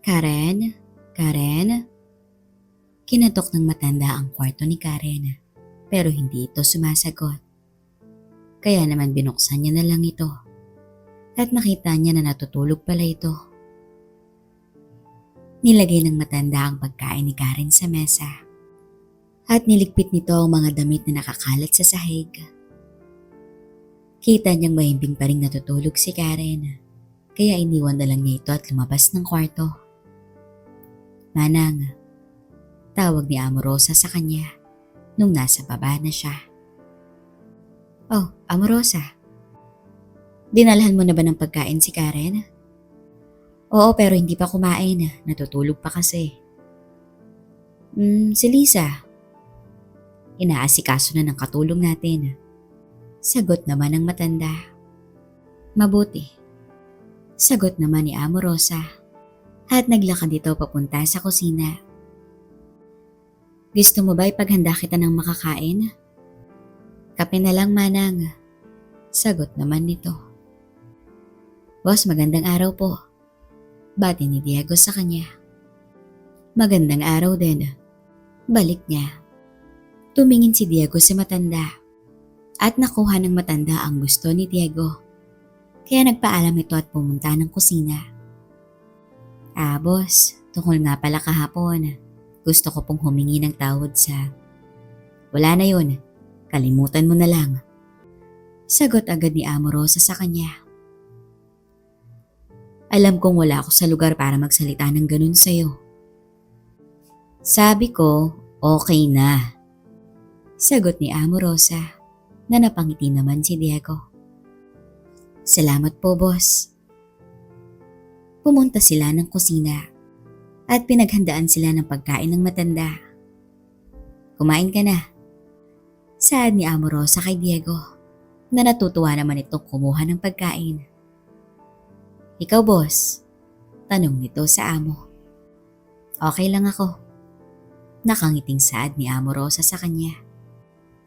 Karen? Karen? Kinatok ng matanda ang kwarto ni Karen pero hindi ito sumasagot. Kaya naman binuksan niya na lang ito at nakita niya na natutulog pala ito. Nilagay ng matanda ang pagkain ni Karen sa mesa at niligpit nito ang mga damit na nakakalat sa sahig. Kita niyang mahimbing pa rin natutulog si Karen kaya iniwan na lang niya ito at lumabas ng kwarto. Manang, tawag ni Amorosa sa kanya nung nasa baba na siya. Oh, Amorosa, dinalhan mo na ba ng pagkain si Karen? Oo, pero hindi pa kumain. Natutulog pa kasi. Si Lisa. Inaasikaso na ng katulong natin. Sagot naman ng matanda. Mabuti. Sagot naman ni Amorosa at naglakad ito papunta sa kusina. Gusto mo ba ipaghanda kita ng makakain? Kape na lang, Manang. Sagot naman nito. Boss, magandang araw po. Bati ni Diego sa kanya. Magandang araw din. Balik niya. Tumingin si Diego sa matanda at nakuha ng matanda ang gusto ni Diego. Kaya nagpaalam ito at pumunta ng kusina. Boss, tungkol nga pala kahapon. Gusto ko pong humingi ng tawad sa... Wala na yun. Kalimutan mo na lang. Sagot agad ni Amorosa sa kanya. Alam kong wala ako sa lugar para magsalita ng ganun sa'yo. Sabi ko, okay na. Sagot ni Amorosa na napangiti naman si Diego. Salamat po, boss. Pumunta sila ng kusina at pinaghandaan sila ng pagkain ng matanda. Kumain ka na. Saad ni Amorosa kay Diego na natutuwa naman itong kumuha ng pagkain. Ikaw, boss? Tanong nito sa amo. Okay lang ako. Nakangiting saad ni Amorosa sa kanya.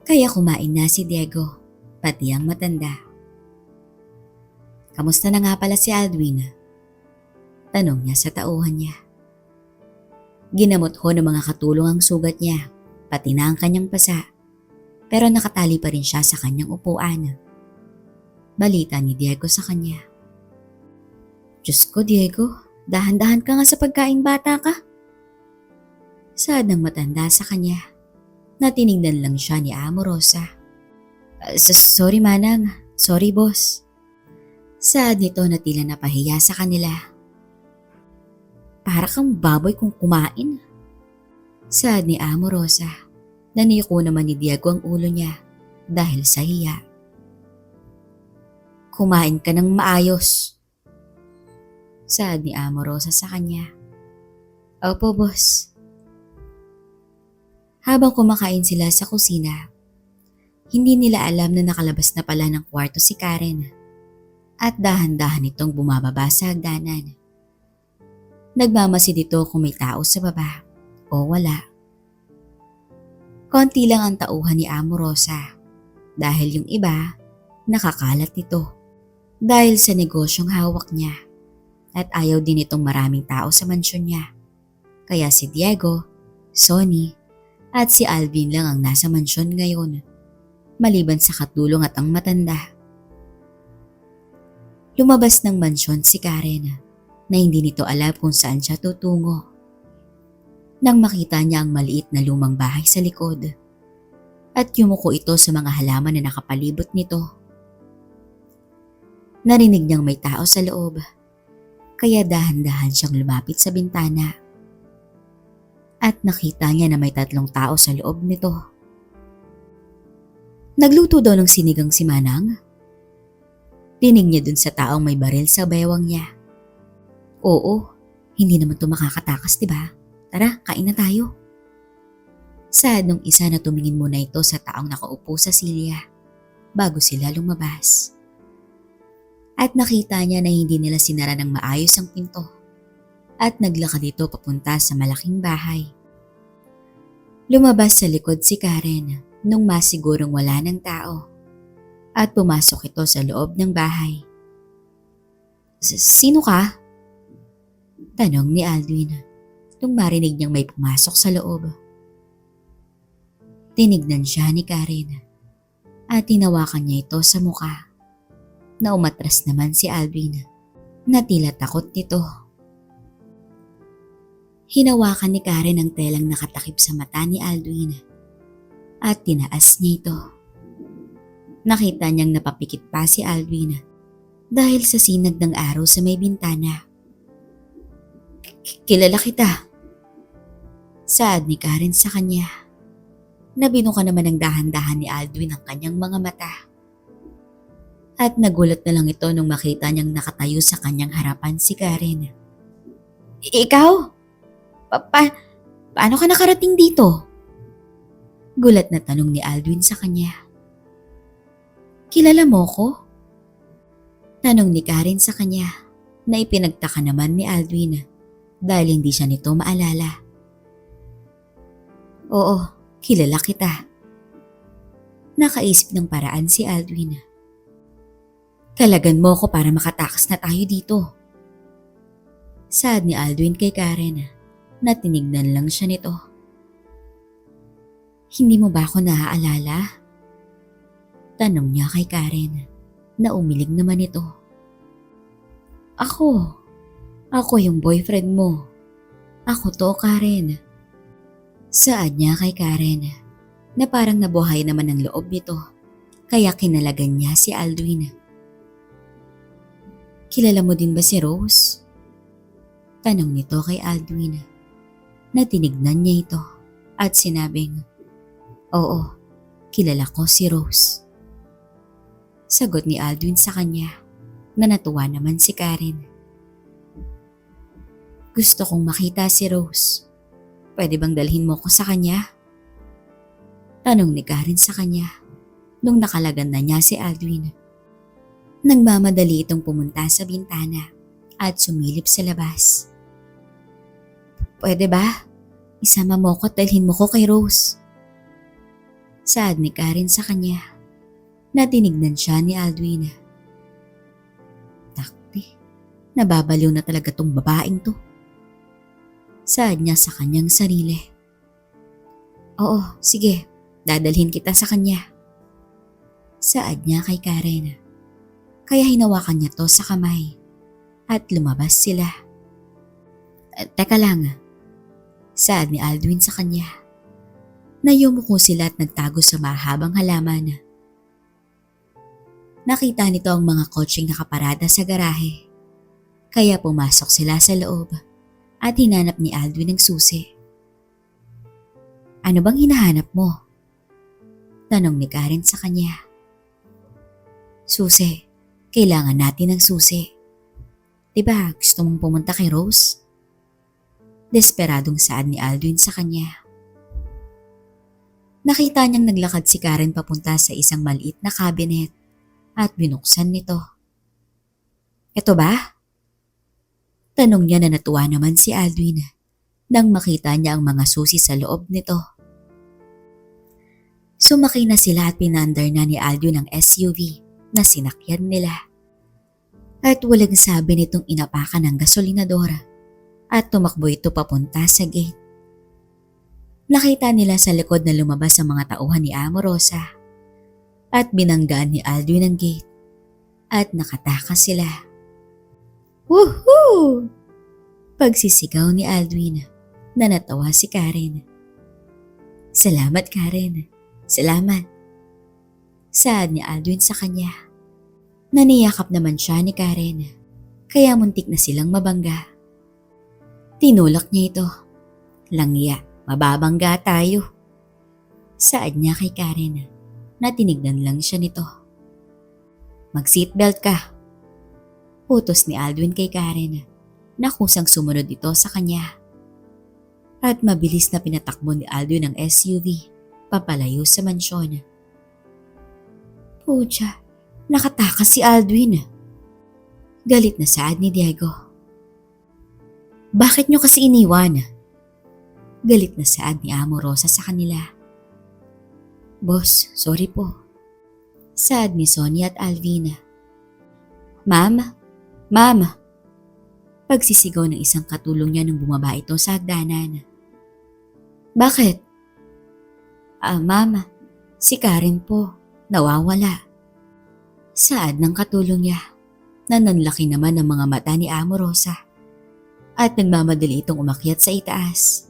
Kaya kumain na si Diego, pati ang matanda. Kamusta na nga pala si Aldwin? Tanong niya sa tauhan niya. Ginamot ho ng mga katulong ang sugat niya, pati na ang kanyang pasa. Pero nakatali pa rin siya sa kanyang upuan. Balita ni Diego sa kanya. Diyos ko, Diego, dahan-dahan ka nga sa pagkain, bata ka. Saad ng matanda sa kanya. Natinignan lang siya ni Amorosa. Sorry, Manang. Sorry, boss. Saad nito na tila napahiya sa kanila. Para kang baboy kung kumain. Saad ni Amorosa. Naniko naman ni Diego ang ulo niya dahil sa hiya. Kumain ka ng maayos. Saad ni Amorosa sa kanya. Opo, boss. Habang kumakain sila sa kusina, hindi nila alam na nakalabas na pala ng kwarto si Karen at dahan-dahan itong bumababa sa hagdanan. Nagmamasid ito kung may tao sa baba o wala. Konti lang ang tauhan ni Amorosa dahil yung iba nakakalat nito dahil sa negosyong hawak niya at ayaw din itong maraming tao sa mansyon niya. Kaya si Diego, Sonny at si Alvin lang ang nasa mansyon ngayon maliban sa katulong at ang matanda. Lumabas ng mansyon si Karen na hindi nito alam kung saan siya tutungo. Nang makita niya ang maliit na lumang bahay sa likod at yumuko ito sa mga halaman na nakapalibot nito. Narinig niyang may tao sa loob kaya dahan-dahan siyang lumapit sa bintana at nakita niya na may 3 tao sa loob nito. Nagluto daw ng sinigang si Manang. Tinig niya dun sa taong may baril sa baywang niya. Oo, hindi naman ito makakatakas, diba? Tara, kain na tayo. Saad nung isa na tumingin muna ito sa taong nakaupo sa silya bago sila lumabas. At nakita niya na hindi nila sinara ng maayos ang pinto at naglakad ito papunta sa malaking bahay. Lumabas sa likod si Karen nung masigurong wala ng tao at pumasok ito sa loob ng bahay. Sino ka? Tanong ni Aldwin nung marinig niyang may pumasok sa loob. Tinignan siya ni Karen at tinawakan niya ito sa muka. Na umatras naman si Aldwin na tila takot nito. Hinawakan ni Karen ang telang nakatakip sa mata ni Aldwin at tinaas niya ito. Nakita niyang napapikit pa si Aldwin dahil sa sinag ng araw sa may bintana. Kilala kita. Saad ni Karen sa kanya. Nabinuka naman ng dahan-dahan ni Aldwin ang kanyang mga mata. At nagulat na lang ito nung makita niyang nakatayo sa kanyang harapan si Karen. Ikaw? Paano ka nakarating dito? Gulat na tanong ni Aldwin sa kanya. Kilala mo ko? Tanong ni Karen sa kanya na ipinagtaka naman ni Aldwin dahil hindi siya nito maalala. Oo, kilala kita. Nakaisip ng paraan si Aldwin. Kalagan mo ko para makatakas na tayo dito. Saad ni Aldwin kay Karen na tinignan lang siya nito. Hindi mo ba ako naaalala? Tanong niya kay Karen na umiling naman ito. Ako yung boyfriend mo. Ako to, Karen. Saad niya kay Karen na parang nabuhay naman ang loob nito kaya kinalagan niya si Aldwin. Kilala mo din ba si Rose? Tanong nito kay Aldwin na tinignan niya ito at sinabing, Oo, kilala ko si Rose. Sagot ni Aldwin sa kanya na natuwa naman si Karen. Gusto kong makita si Rose. Pwede bang dalhin mo ko sa kanya? Tanong ni Karen sa kanya nung nakalagan na niya si Aldwin. Nagmamadali itong pumunta sa bintana at sumilip sa labas. Pwede ba? Isama mo ko at dalhin mo ko kay Rose. Saad ni Karen sa kanya na tinignan siya ni Aldwin. Takti, nababaliw na talaga tong babaeng to. Saad niya sa kanyang sarili. Oo, sige, dadalhin kita sa kanya. Saad niya kay Karen. Kaya hinawakan niya to sa kamay at lumabas sila. Teka lang, saad ni Aldwin sa kanya. Nayumuko sila at nagtago sa mahabang halaman. Nakita nito ang mga kotseng nakaparada sa garahe. Kaya pumasok sila sa loob at hinanap ni Aldwin ang susi. Ano bang hinahanap mo? Tanong ni Karen sa kanya. Susi. Kailangan natin ng susi. Diba gusto mong pumunta kay Rose? Desperadong saad ni Aldwin sa kanya. Nakita niyang naglakad si Karen papunta sa isang maliit na cabinet at binuksan nito. Ito ba? Tanong niya na natuwa naman si Aldwin nang makita niya ang mga susi sa loob nito. Sumakay na sila at pinandar na ni Aldwin ang SUV na sinakyan nila. At walang sabi nitong inapakan ng gasolinadora at tumakbo ito papunta sa gate. Nakita nila sa likod na lumabas ang mga tauhan ni Amorosa at binanggaan ni Aldwin ang gate at nakatakas sila. Woohoo! Pagsisigaw ni Aldwin na natawa si Karen. Salamat Karen, salamat. Saad ni Aldwin sa kanya. Naniyakap naman siya ni Karen, kaya muntik na silang mabangga. Tinulak niya ito. Langya, mababangga tayo. Saad niya kay Karen na tinignan lang siya nito. Mag-seatbelt ka. Utos ni Aldwin kay Karen na kusang sumunod ito sa kanya. At mabilis na pinatakbo ni Aldwin ang SUV papalayo sa mansyon. Pucha, nakatakas si Aldwin. Galit na saad ni Diego. Bakit niyo kasi iniwan? Galit na saad ni Amorosa sa kanila. Boss, sorry po. Saad ni Sonia at Alvina. Ma'am? Pagsisigaw ng isang katulong niya nung bumaba ito sa hagdanan. Bakit? Mama, si Karen po, nawawala. Saad ng katulong niya na nanlaki naman ang mga mata ni Amorosa at nagmamadali itong umakyat sa itaas.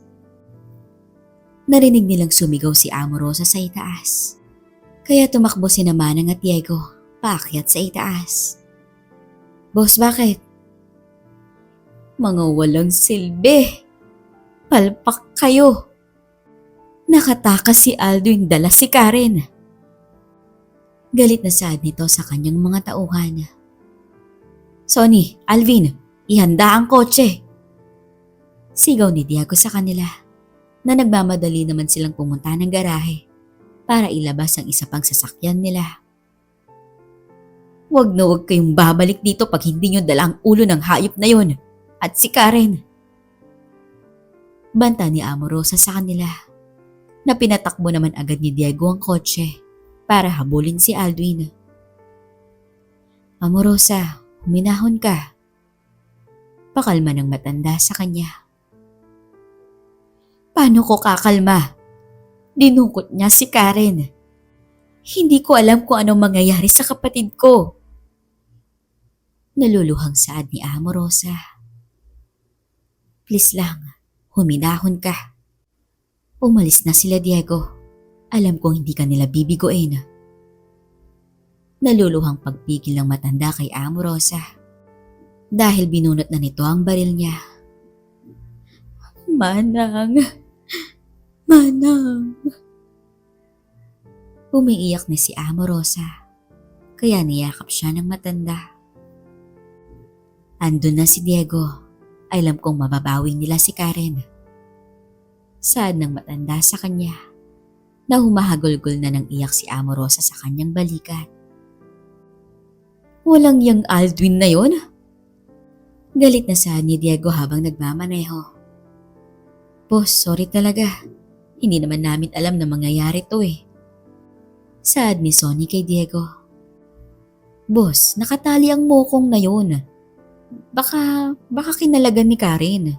Narinig nilang sumigaw si Amorosa sa itaas. Kaya tumakbo si Manang at Diego paakyat sa itaas. Boss, bakit? Mga walang silbi. Palpak kayo. Nakatakas si Alduin, dala si Karen. Galit na saad nito sa kanyang mga tauhan. Sonny, Alvin, ihanda ang kotse. Sigaw ni Diego sa kanila na nagmamadali naman silang pumunta ng garahe para ilabas ang isa pang sasakyan nila. Huwag na huwag kayong babalik dito pag hindi nyo dala ang ulo ng hayop na yon at si Karen. Banta ni Amorosa sa kanila na pinatakbo naman agad ni Diego ang kotse para habulin si Alduin. Amorosa, huminahon ka. Pakalma ng matanda sa kanya. Paano ko kakalma? Dinukot niya si Karen. Hindi ko alam kung anong mangyayari sa kapatid ko. Naluluhang saad ni Amorosa. Please lang, huminahon ka. Umalis na sila, Diego. Alam kong hindi ka nila bibiguin. Naluluhang pagpigil ng matanda kay Amorosa dahil binunot na nito ang baril niya. Manang! Manang! Umiiyak na si Amorosa kaya niyakap siya ng matanda. Andun na si Diego. Alam kong mababawi nila si Karen. Saad ng matanda sa kanya na humahagulgol na ng iyak si Amorosa sa kanyang balikat. Walang yang Alduin na yon? Galit na saad ni Diego habang nagmamaneho. Boss, sorry talaga. Hindi naman namin alam na mangyayari to eh. Saad ni Sonny kay Diego. Boss, nakatali ang mokong na yun. Baka kinalagan ni Karen.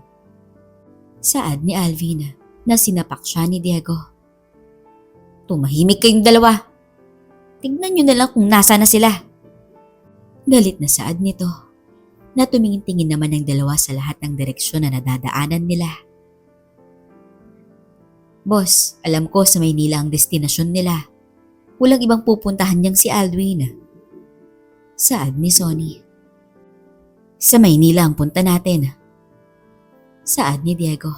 Saad ni Alvin na sinapak siya ni Diego. Tumahimik kayong dalawa. Tignan nyo na lang kung nasa na sila. Galit na saad nito na tumingin-tingin naman ng dalawa sa lahat ng direksyon na nadadaanan nila. Boss, alam ko sa Maynila ang destinasyon nila. Walang ibang pupuntahan niyang si Alduin. Saad ni Sonny. Sa Maynila ang punta natin. Saad ni Diego.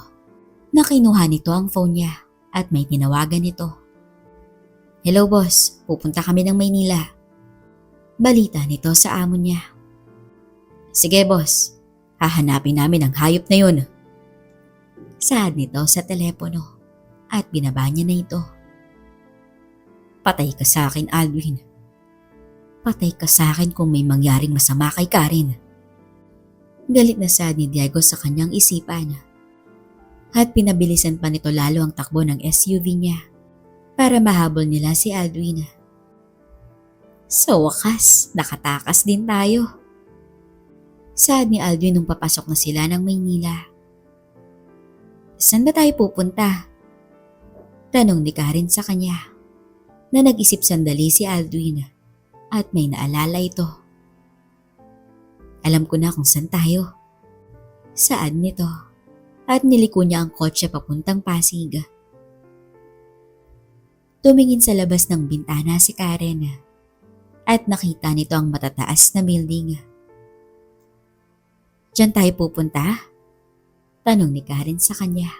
Nakinuha nito ang phone niya at may tinawagan nito. Hello boss, pupunta kami ng Maynila. Balita nito sa amo niya. Sige boss, hahanapin namin ang hayop na yun. Saad nito sa telepono at binaba niya na ito. Patay ka sa akin, Alduin. Patay ka sa akin kung may mangyaring masama kay Karen. Galit na saad ni Diego sa kanyang isipan at pinabilisan pa nito lalo ang takbo ng SUV niya para mahabol nila si Alduin. Sa wakas, nakatakas din tayo. Saad ni Alduin nung papasok na sila ng Maynila. Saan ba tayo pupunta? Tanong ni Karen sa kanya na nag-isip sandali si Alduin at may naalala ito. Alam ko na kung saan tayo. Saad nito at niliko niya ang kotse papuntang Pasig. Tumingin sa labas ng bintana si Karen at nakita nito ang matataas na building. Diyan tayo pupunta? Tanong ni Karen sa kanya.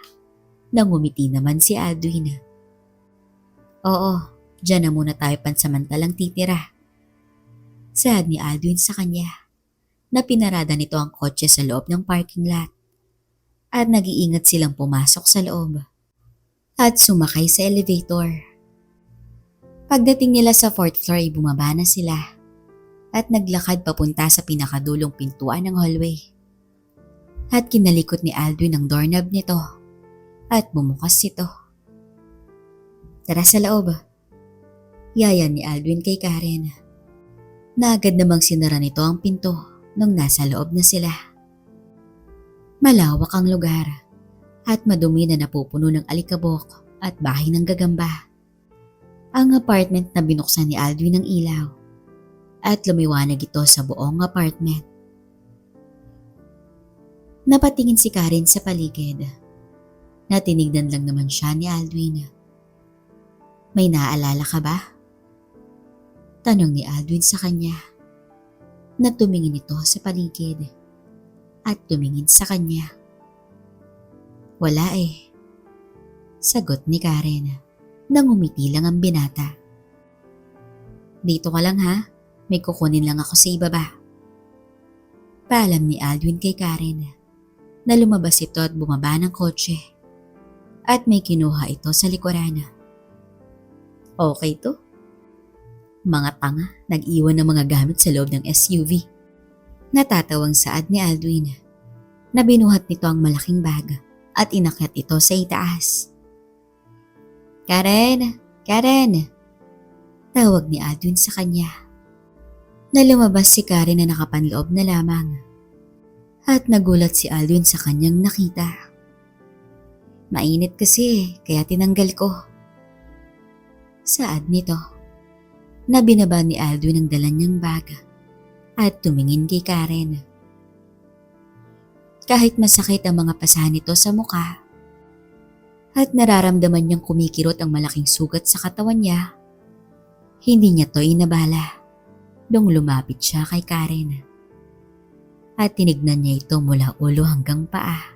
Nangumiti naman si Alduin. Oo, diyan na muna tayo pansamantalang titira. Saad ni Alduin sa kanya na pinarada nito ang kotse sa loob ng parking lot at nag-iingat silang pumasok sa loob at sumakay sa elevator. Pagdating nila sa 4th floor ay bumaba na sila at naglakad papunta sa pinakadulong pintuan ng hallway. At kinalikot ni Alduin ang doorknob nito at bumukas ito. Tara sa loob. Yaya ni Alduin kay Karen. Na agad namang sinara nito ang pinto nung nasa loob na sila. Malawak ang lugar at madumi na napupuno ng alikabok at bahay ng gagamba. Ang apartment na binuksan ni Aldwin ng ilaw at lumiwanag ito sa buong apartment. Napatingin si Karen sa paligid. Natinignan lang naman siya ni Aldwin. May naaalala ka ba? Tanong ni Aldwin sa kanya. Tumingin ito sa paligid at tumingin sa kanya. Wala eh. Sagot ni Karen. Nangumiti lang ang binata. Dito ka lang ha, may kukunin lang ako sa ibaba. Paalam ni Aldwin kay Karen na lumabas ito at bumaba ng kotse at may kinuha ito sa likuran. Okay to? Mga tanga, nag-iwan ng mga gamit sa loob ng SUV. Natatawang saad ni Aldwin na binuhat nito ang malaking bag at inakyat ito sa itaas. Karen! Karen! Tawag ni Aldwin sa kanya. Na lumabas si Karen na nakapanloob na lamang. At nagulat si Aldwin sa kanyang nakita. Mainit kasi kaya tinanggal ko. Saad nito na binaba ni Aldwin ang dala niyang bag at tumingin kay Karen. Kahit masakit ang mga pasa nito sa mukha at nararamdaman niyang kumikirot ang malaking sugat sa katawan niya, hindi niya to inabala nung lumapit siya kay Karen at tinignan niya ito mula ulo hanggang paa.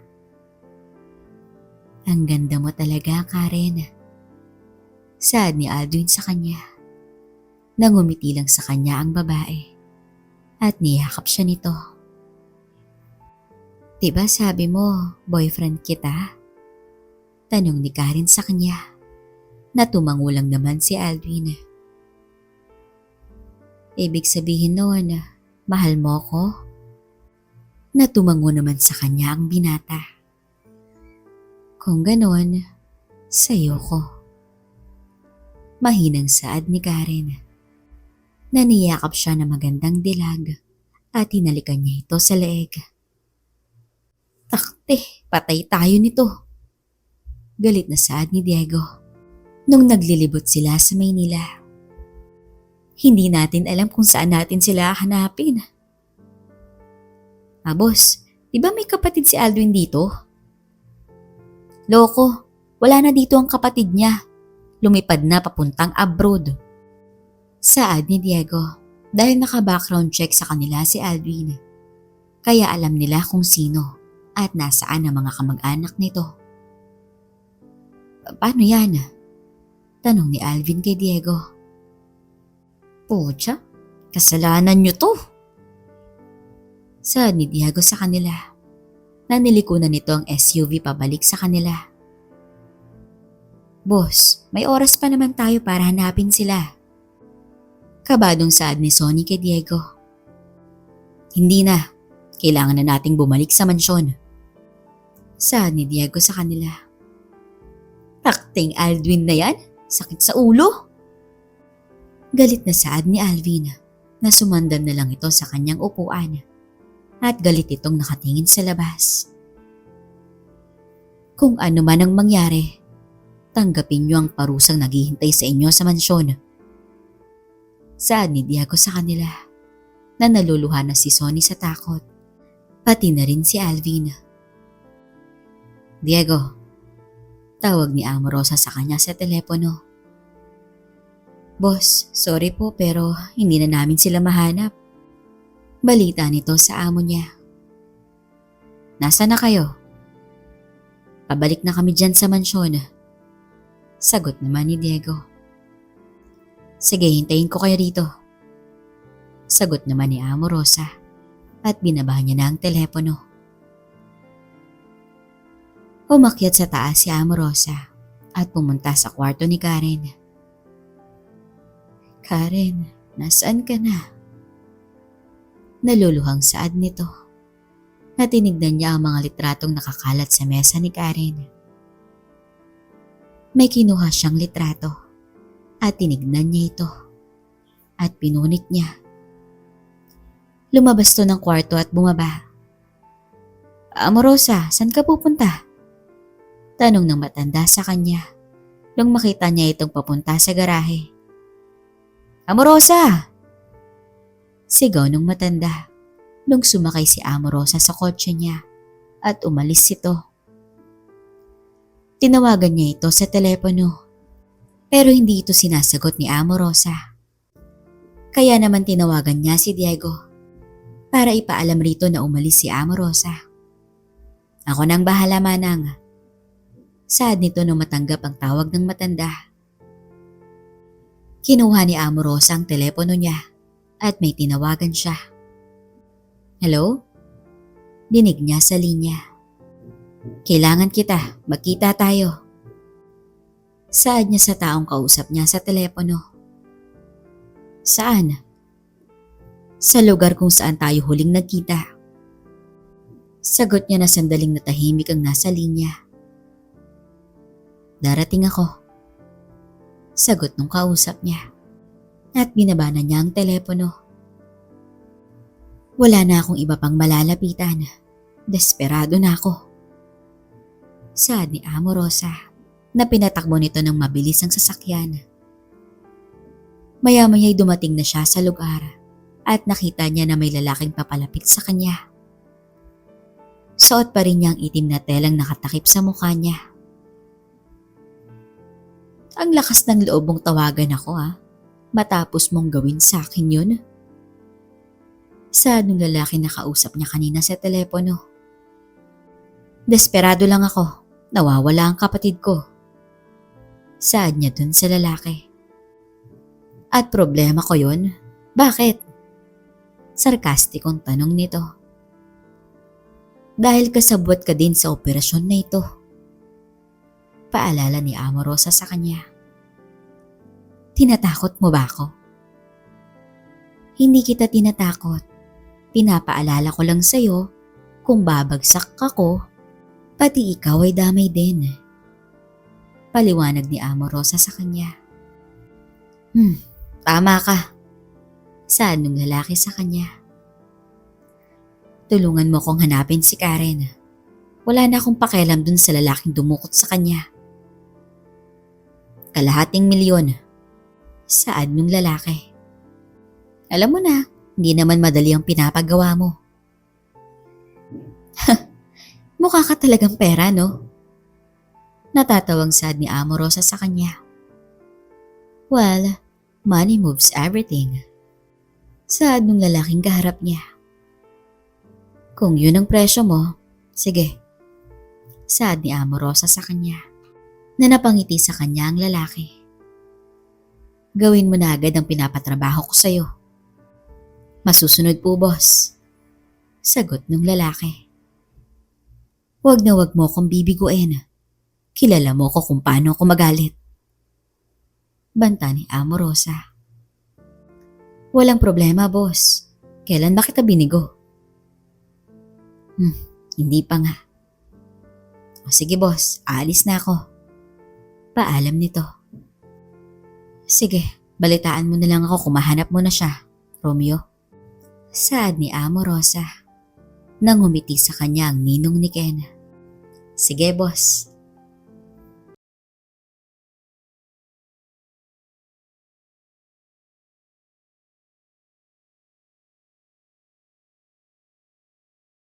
Ang ganda mo talaga, Karen. Saad ni Aldwin sa kanya. Nangumiti lang sa kanya ang babae at niyakap siya nito. Diba sabi mo, boyfriend kita? Tanong ni Karen sa kanya. Tumango lang naman si Aldwin. Ibig sabihin noon, mahal mo ko? Tumango naman sa kanya ang binata. Kung ganon, sa'yo ko. Mahinang saad ni Karen. Naniyakap siya na magandang dilag at hinalikan niya ito sa leeg. Takte, patay tayo nito. Galit na saad ni Diego nung naglilibot sila sa Maynila. Hindi natin alam kung saan natin sila hanapin. Boss, di ba may kapatid si Aldwin dito? Loko, wala na dito ang kapatid niya. Lumipad na papuntang abroad. Saad ni Diego dahil naka-background check sa kanila si Aldwin. Kaya alam nila kung sino at nasaan ang mga kamag-anak nito. Paano yan? Tanong ni Alvin kay Diego. Pucha, kasalanan niyo to. Saad ni Diego sa kanila. Nanilikunan nito ang SUV pabalik sa kanila. Boss, may oras pa naman tayo para hanapin sila. Kabadong saad ni Sonny kay Diego. Hindi na, kailangan na nating bumalik sa mansyon. Saad ni Diego sa kanila. Takting Aldwin na yan, sakit sa ulo. Galit na saad ni Alvin na sumandal na lang ito sa kanyang upuan. At galit itong nakatingin sa labas. Kung ano man ang mangyari, tanggapin niyo ang parusang naghihintay sa inyo sa mansyon. Saad ni Diego sa kanila na naluluha na si Sonny sa takot, pati na rin si Alvin. Diego, tawag ni Amorosa sa kanya sa telepono. Boss, sorry po pero hindi na namin sila mahanap. Balita nito sa amo niya. Nasaan na kayo? Pabalik na kami dyan sa mansyon. Sagot naman ni Diego. Sige, hintayin ko kayo rito. Sagot naman ni Amorosa at binaba niya na ang telepono. Umakyat sa taas si Amorosa at pumunta sa kwarto ni Karen. Karen, nasaan ka na? Naluluhang saad nito. Natinignan niya ang mga litratong nakakalat sa mesa ni Karen. May kinuha siyang litrato at tinignan niya ito at pinunit niya. Lumabas to ng kwarto at bumaba. Amorosa, saan ka pupunta? Tanong ng matanda sa kanya nung makita niya itong papunta sa garahe. Amorosa! Sigaw ng matanda nung sumakay si Amorosa sa kotse niya at umalis ito. Tinawagan niya ito sa telepono pero hindi ito sinasagot ni Amorosa. Kaya naman tinawagan niya si Diego para ipaalam rito na umalis si Amorosa. Ako nang bahala, Manang. Saad nito nung matanggap ang tawag ng matanda. Kinuha ni Amorosa ang telepono niya at may tinawagan siya. Hello? Dinig niya sa linya. Kailangan kita, magkita tayo. Saad niya sa taong kausap niya sa telepono. Saan? Sa lugar kung saan tayo huling nagkita. Sagot niya na sandaling natahimik ang nasa linya. Darating ako. Sagot nung kausap niya. At binabana niya ang telepono. Wala na akong iba pang malalapitan. Desperado na ako. Saad ni Amorosa na pinatakbo nito ng mabilis ang sasakyan. Maya-maya'y dumating na siya sa lugar at nakita niya na may lalaking papalapit sa kanya. Suot pa rin niya ang itim na telang nakatakip sa mukha niya. Ang lakas ng loob mong tawagan ako matapos mong gawin sa akin yun. Saad ng lalaki na kausap niya kanina sa telepono. Desperado lang ako, nawawala ang kapatid ko. Saad niya dun sa lalaki. At problema ko yun? Bakit? Sarkastikong tanong nito. Dahil kasabwat ka din sa operasyon na ito. Paalala ni Amorosa sa kanya. Tinatakot mo ba ako? Hindi kita tinatakot. Pinapaalala ko lang sa'yo kung babagsak ako, pati ikaw ay damay din. Paliwanag ni Amorosa sa kanya. Tama ka. Saad ng lalaki sa kanya. Tulungan mo kong hanapin si Karen. Wala na akong pakialam dun sa lalaking dumukot sa kanya. $250,000. Saad ng lalaki. Alam mo na, hindi naman madali ang pinapagawa mo. Mukha ka talagang pera, no? Natatawang saad ni Amorosa sa kanya. Well, money moves everything. Saad ng lalaking kaharap niya. Kung yun ang presyo mo, sige. Saad ni Amorosa sa kanya na napangiti sa kanya ang lalaki. Gawin mo na agad ang pinapatrabaho ko sa'yo. Masusunod po, boss. Sagot ng lalaki. Huwag na huwag mo akong bibiguin. Kilala mo ko kung paano ako magalit. Banta ni Amorosa. Walang problema, boss. Kailan ba kita binigo? Hindi pa nga. O sige boss, aalis na ako. Paalam nito. Sige, balitaan mo na lang ako kung mahanap mo na siya, Romeo. Saad ni Amorosa nang humiti sa kanya ang ninong ni Ken. Sige boss.